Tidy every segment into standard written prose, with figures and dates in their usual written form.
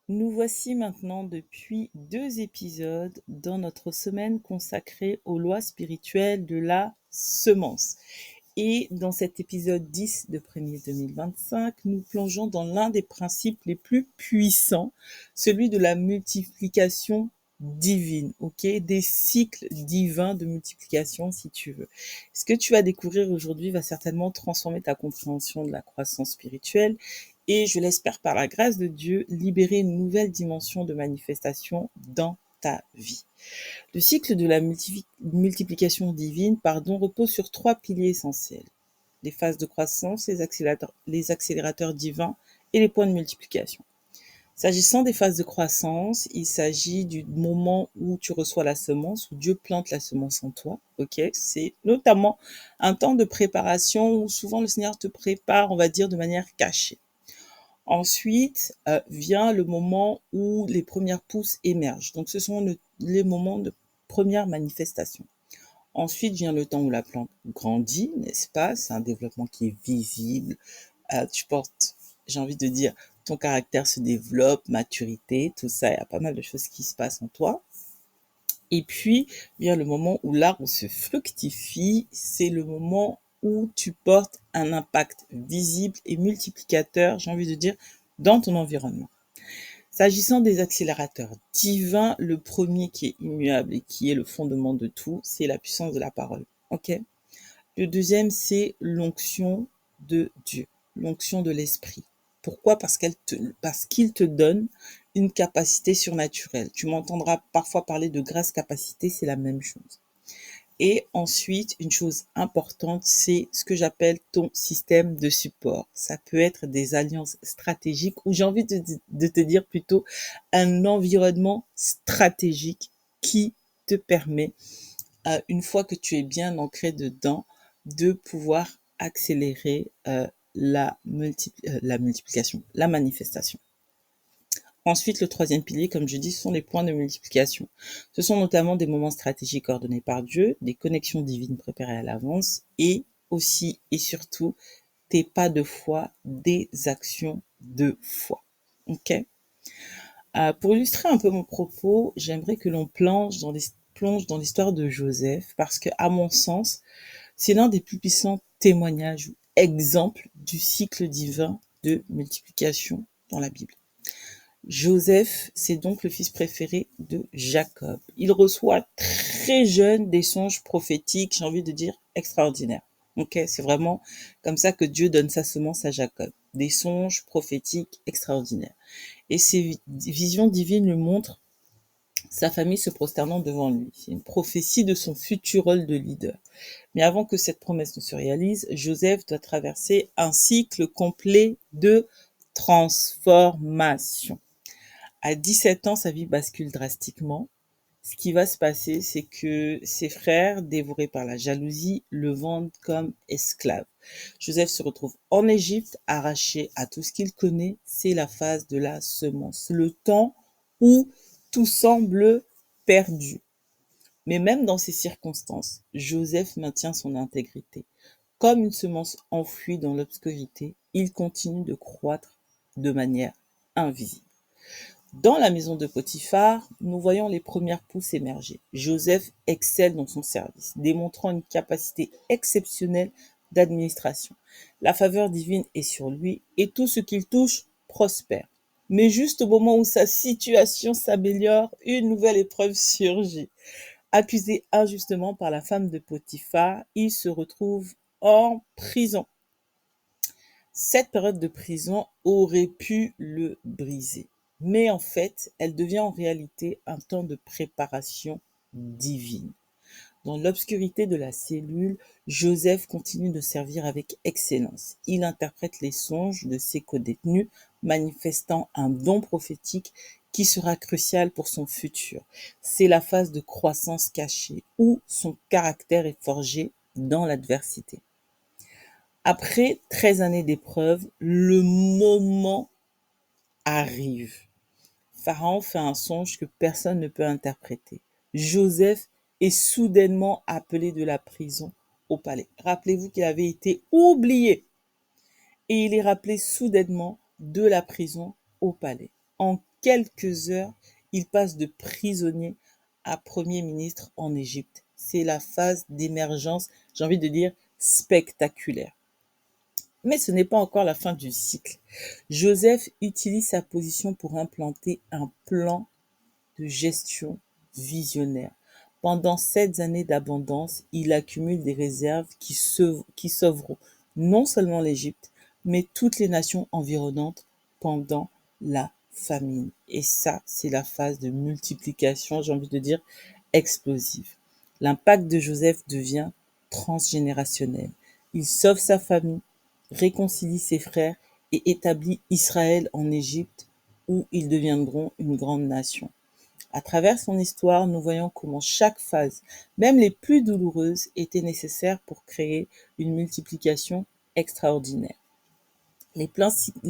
Nous voici maintenant depuis 2 épisodes dans notre semaine consacrée aux lois spirituelles de la semence. Et dans cet épisode 10 de Premier 2025, nous plongeons dans l'un des principes les plus puissants, celui de la multiplication divine, ok? Des cycles divins de multiplication, si tu veux. Ce que tu vas découvrir aujourd'hui va certainement transformer ta compréhension de la croissance spirituelle et, je l'espère par la grâce de Dieu, libérer une nouvelle dimension de manifestation dans ta vie. Le cycle de la multiplication divine, repose sur 3 piliers essentiels: les phases de croissance, les accélérateurs divins et les points de multiplication. S'agissant des phases de croissance, il s'agit du moment où tu reçois la semence, où Dieu plante la semence en toi. Ok, c'est notamment un temps de préparation où souvent le Seigneur te prépare, on va dire, de manière cachée. Ensuite, vient le moment où les premières pousses émergent. Donc, ce sont les moments de première manifestation. Ensuite vient le temps où la plante grandit, n'est-ce pas? C'est un développement qui est visible. Tu portes, j'ai envie de dire, ton caractère se développe, maturité, tout ça. Il y a pas mal de choses qui se passent en toi. Et puis vient le moment où l'arbre se fructifie. C'est le moment où tu portes un impact visible et multiplicateur, j'ai envie de dire, dans ton environnement. S'agissant des accélérateurs divins, le premier qui est immuable et qui est le fondement de tout, c'est la puissance de la parole. Ok? Le deuxième, c'est l'onction de Dieu, l'onction de l'esprit. Pourquoi? Parce qu'il te donne une capacité surnaturelle. Tu m'entendras parfois parler de grâce capacité, c'est la même chose. Et ensuite, une chose importante, c'est ce que j'appelle ton système de support. Ça peut être des alliances stratégiques ou j'ai envie de te dire plutôt un environnement stratégique qui te permet, une fois que tu es bien ancré dedans, de pouvoir accélérer la multiplication, la manifestation. Ensuite, le troisième pilier, comme je dis, ce sont les points de multiplication. Ce sont notamment des moments stratégiques ordonnés par Dieu, des connexions divines préparées à l'avance et aussi et surtout tes pas de foi, des actions de foi. Ok? Pour illustrer un peu mon propos, j'aimerais que l'on plonge dans l'histoire de Joseph parce que, à mon sens, c'est l'un des plus puissants témoignages ou exemples du cycle divin de multiplication dans la Bible. Joseph, c'est donc le fils préféré de Jacob. Il reçoit très jeune des songes prophétiques, j'ai envie de dire extraordinaires. Ok, c'est vraiment comme ça que Dieu donne sa semence à Jacob. Des songes prophétiques extraordinaires. Et ces visions divines lui montrent sa famille se prosternant devant lui. C'est une prophétie de son futur rôle de leader. Mais avant que cette promesse ne se réalise, Joseph doit traverser un cycle complet de transformation. À 17 ans, sa vie bascule drastiquement. Ce qui va se passer, c'est que ses frères, dévorés par la jalousie, le vendent comme esclave. Joseph se retrouve en Égypte, arraché à tout ce qu'il connaît. C'est la phase de la semence, le temps où tout semble perdu. Mais même dans ces circonstances, Joseph maintient son intégrité. Comme une semence enfouie dans l'obscurité, il continue de croître de manière invisible. Dans la maison de Potiphar, nous voyons les premières pousses émerger. Joseph excelle dans son service, démontrant une capacité exceptionnelle d'administration. La faveur divine est sur lui et tout ce qu'il touche prospère. Mais juste au moment où sa situation s'améliore, une nouvelle épreuve surgit. Accusé injustement par la femme de Potiphar, il se retrouve en prison. Cette période de prison aurait pu le briser. Mais en fait, elle devient en réalité un temps de préparation divine. Dans l'obscurité de la cellule, Joseph continue de servir avec excellence. Il interprète les songes de ses codétenus, manifestant un don prophétique qui sera crucial pour son futur. C'est la phase de croissance cachée où son caractère est forgé dans l'adversité. Après 13 années d'épreuve, le moment arrive. Pharaon fait un songe que personne ne peut interpréter. Joseph est soudainement appelé de la prison au palais. Rappelez-vous qu'il avait été oublié et il est rappelé soudainement de la prison au palais. En quelques heures, il passe de prisonnier à Premier ministre en Égypte. C'est la phase d'émergence, j'ai envie de dire, spectaculaire. Mais ce n'est pas encore la fin du cycle. Joseph utilise sa position pour implanter un plan de gestion visionnaire. Pendant 7 années d'abondance, il accumule des réserves qui sauveront non seulement l'Égypte, mais toutes les nations environnantes pendant la famine. Et ça, c'est la phase de multiplication, j'ai envie de dire, explosive. L'impact de Joseph devient transgénérationnel. Il sauve sa famille, réconcilie ses frères et établit Israël en Égypte où ils deviendront une grande nation. À travers son histoire, nous voyons comment chaque phase, même les plus douloureuses, était nécessaire pour créer une multiplication extraordinaire. Les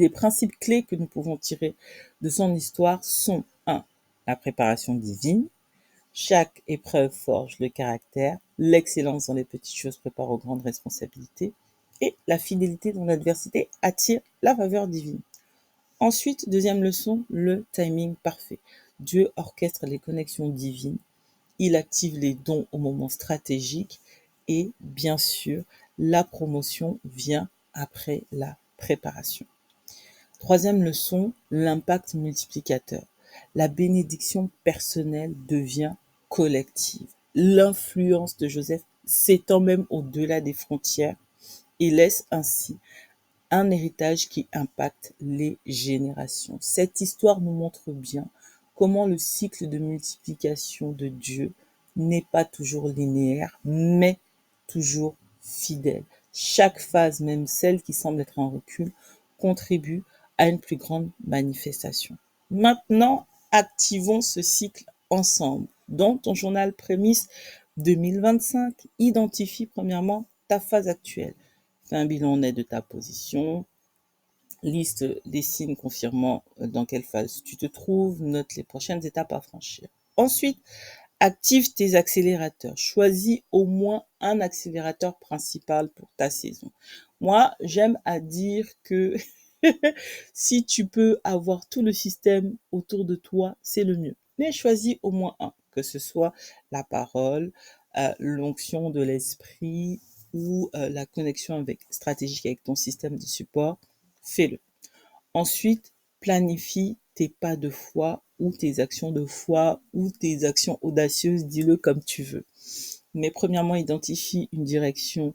principes clés que nous pouvons tirer de son histoire sont 1. La préparation divine. Chaque épreuve forge le caractère. L'excellence dans les petites choses prépare aux grandes responsabilités. Et la fidélité dans l'adversité attire la faveur divine. Ensuite, deuxième leçon, le timing parfait. Dieu orchestre les connexions divines, il active les dons au moment stratégique et bien sûr, la promotion vient après la préparation. Troisième leçon, l'impact multiplicateur. La bénédiction personnelle devient collective. L'influence de Joseph s'étend même au-delà des frontières et laisse ainsi un héritage qui impacte les générations. Cette histoire nous montre bien comment le cycle de multiplication de Dieu n'est pas toujours linéaire, mais toujours fidèle. Chaque phase, même celle qui semble être en recul, contribue à une plus grande manifestation. Maintenant, activons ce cycle ensemble. Dans ton journal prémisse 2025, identifie premièrement ta phase actuelle. Fais un bilan net de ta position, liste les signes confirmant dans quelle phase tu te trouves, note les prochaines étapes à franchir. Ensuite, active tes accélérateurs. Choisis au moins un accélérateur principal pour ta saison. Moi, j'aime à dire que si tu peux avoir tout le système autour de toi, c'est le mieux. Mais choisis au moins un, que ce soit la parole, l'onction de l'esprit ou la connexion stratégique avec ton système de support. Fais-le. Ensuite, planifie tes pas de foi ou tes actions de foi ou tes actions audacieuses, dis-le comme tu veux. Mais premièrement, identifie une direction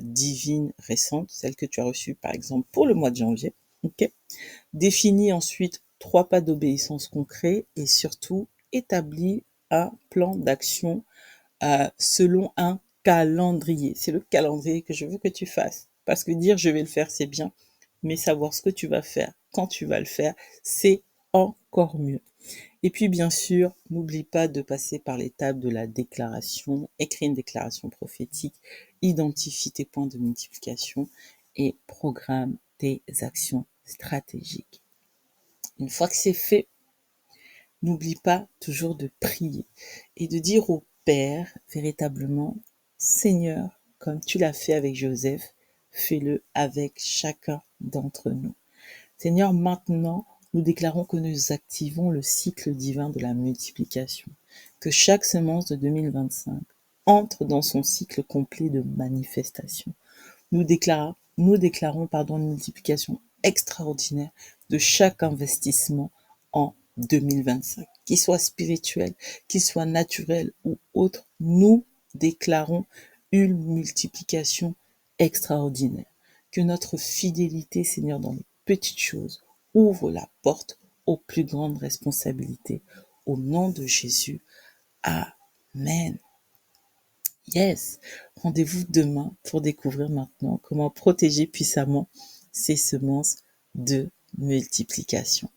divine récente, celle que tu as reçue par exemple pour le mois de janvier. Okay. Définis ensuite 3 pas d'obéissance concrets et surtout établis un plan d'action selon un calendrier. C'est le calendrier que je veux que tu fasses. Parce que dire je vais le faire, c'est bien, mais savoir ce que tu vas faire, quand tu vas le faire, c'est encore mieux. Et puis bien sûr, n'oublie pas de passer par l'étape de la déclaration. Écris une déclaration prophétique, identifie tes points de multiplication et programme tes actions stratégiques. Une fois que c'est fait, n'oublie pas toujours de prier et de dire au Père véritablement, Seigneur, comme tu l'as fait avec Joseph, fais-le avec chacun d'entre nous. Seigneur, maintenant, nous déclarons que nous activons le cycle divin de la multiplication, que chaque semence de 2025 entre dans son cycle complet de manifestation. Nous déclarons une multiplication extraordinaire de chaque investissement en 2025, qu'il soit spirituel, qu'il soit naturel ou autre. Nous déclarons une multiplication extraordinaire. Que notre fidélité, Seigneur, dans les petites choses, ouvre la porte aux plus grandes responsabilités. Au nom de Jésus. Amen. Yes, rendez-vous demain pour découvrir maintenant comment protéger puissamment ces semences de multiplication.